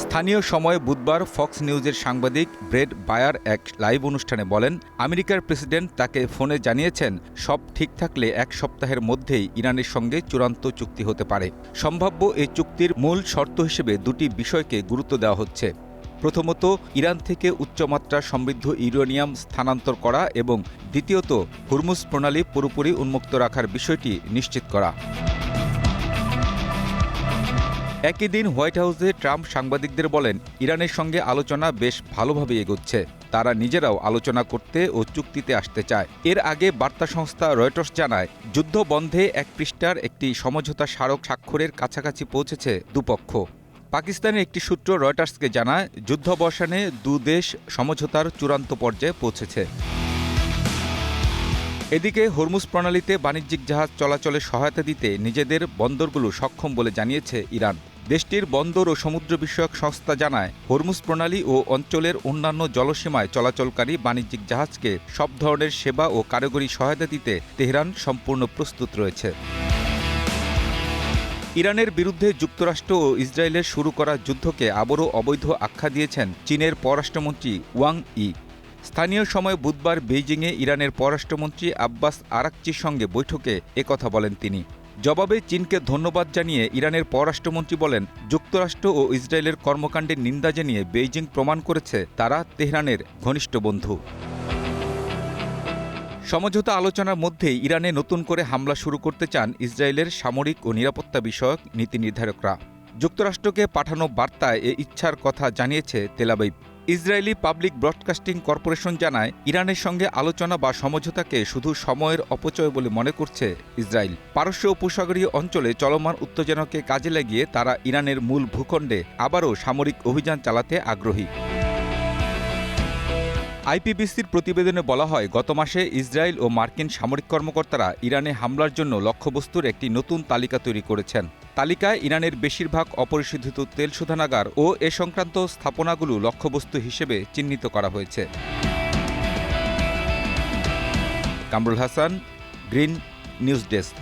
স্থানীয় সময় বুধবার ফক্স নিউজের সাংবাদিক ব্রেড বায়ার এক লাইভ অনুষ্ঠানে বলেন, আমেরিকার প্রেসিডেন্ট তাকে ফোনে জানিয়েছেন সব ঠিক থাকলে এক সপ্তাহের মধ্যেই ইরানের সঙ্গে চূড়ান্ত চুক্তি হতে পারে। সম্ভাব্য এই চুক্তির মূল শর্ত হিসেবে দুটি বিষয়কে গুরুত্ব দেওয়া হচ্ছে। প্রথমত, ইরান থেকে উচ্চমাত্রা সমৃদ্ধ ইউরেনিয়াম স্থানান্তর করা এবং দ্বিতীয়ত, হুরমুজ প্রণালী পুরোপুরি উন্মুক্ত রাখার বিষয়টি নিশ্চিত করা। একই দিন হোয়াইট হাউসে ট্রাম্প সাংবাদিকদের বলেন, ইরানের সঙ্গে আলোচনা বেশ ভালোভাবে এগোচ্ছে। তারা নিজেরাও আলোচনা করতে ও চুক্তিতে আসতে চায়। এর আগে বার্তা সংস্থা রয়টার্স জানায়, যুদ্ধ বন্ধে 1 পৃষ্ঠার একটি সমঝোতা স্মারক স্বাক্ষরের কাছাকাছি পৌঁছেছে দুপক্ষ। পাকিস্তানের একটি সূত্র রয়টার্সকে জানায়, যুদ্ধাবসানে দুদেশ সমঝোতার চূড়ান্ত পর্যায়ে পৌঁছেছে। এদিকে হরমুজ প্রণালীতে বাণিজ্যিক জাহাজ চলাচলে সহায়তা দিতে নিজেদের বন্দরগুলো সক্ষম বলে জানিয়েছে ইরান। দেশটির বন্দর ও সমুদ্র বিষয়ক সংস্থা জানায়, হরমুজ প্রণালী ও অঞ্চলের অন্যান্য জলসীমায় চলাচলকারী বাণিজ্যিক জাহাজকে সব ধরনের সেবা ও কারিগরি সহায়তা দিতে তেহরান সম্পূর্ণ প্রস্তুত রয়েছে। ইরানের বিরুদ্ধে যুক্তরাষ্ট্র ও ইসরায়েলের শুরু করা যুদ্ধকে আবারও অবৈধ আখ্যা দিয়েছেন চীনের পররাষ্ট্রমন্ত্রী ওয়াং ই। স্থানীয় সময় বুধবার বেইজিংয়ে ইরানের পররাষ্ট্রমন্ত্রী আব্বাস আরাকচির সঙ্গে বৈঠকে একথা বলেন তিনি। জবাবে চীনকে ধন্যবাদ জানিয়ে ইরানের পররাষ্ট্রমন্ত্রী বলেন, যুক্তরাষ্ট্র ও ইসরায়েলের কর্মকাণ্ডের নিন্দা জানিয়ে বেইজিং প্রমাণ করেছে তারা তেহরানের ঘনিষ্ঠ বন্ধু। সমঝোতা আলোচনার মধ্যেই ইরানে নতুন করে হামলা শুরু করতে চান ইসরায়েলের সামরিক ও নিরাপত্তা বিষয়ক নীতি নির্ধারকরা। যুক্তরাষ্ট্রকে পাঠানো বার্তায় এ ইচ্ছার কথা জানিয়েছে Tel Aviv. Israeli public broadcasting corporation জানায়, ইরানের সঙ্গে আলোচনা বা সমঝোতাকে শুধু সময়ের অপচয় বলে মনে করছে ইসরায়েল। পারস্য উপসাগরীয় অঞ্চলে চলমান উত্তেজনাকে কাজে লাগিয়ে তারা ইরানের মূল ভূখণ্ডে আবারও সামরিক অভিযান চালাতে আগ্রহী। আইপিবিসির প্রতিবেদনে বলা হয়, গত মাসে ইসরায়েল ও মার্কিন সামরিক কর্মকর্তারা ইরানে হামলার জন্য লক্ষ্যবস্তুর একটি নতুন তালিকা তৈরি করেছেন। তালিকায় ইরানের বেশিরভাগ অপরিশোধিত তেল শোধনাগার ও এ সংক্রান্ত স্থাপনাগুলো লক্ষ্যবস্তু হিসেবে চিহ্নিত করা হয়েছে। Kamrul Hasan, green news desk.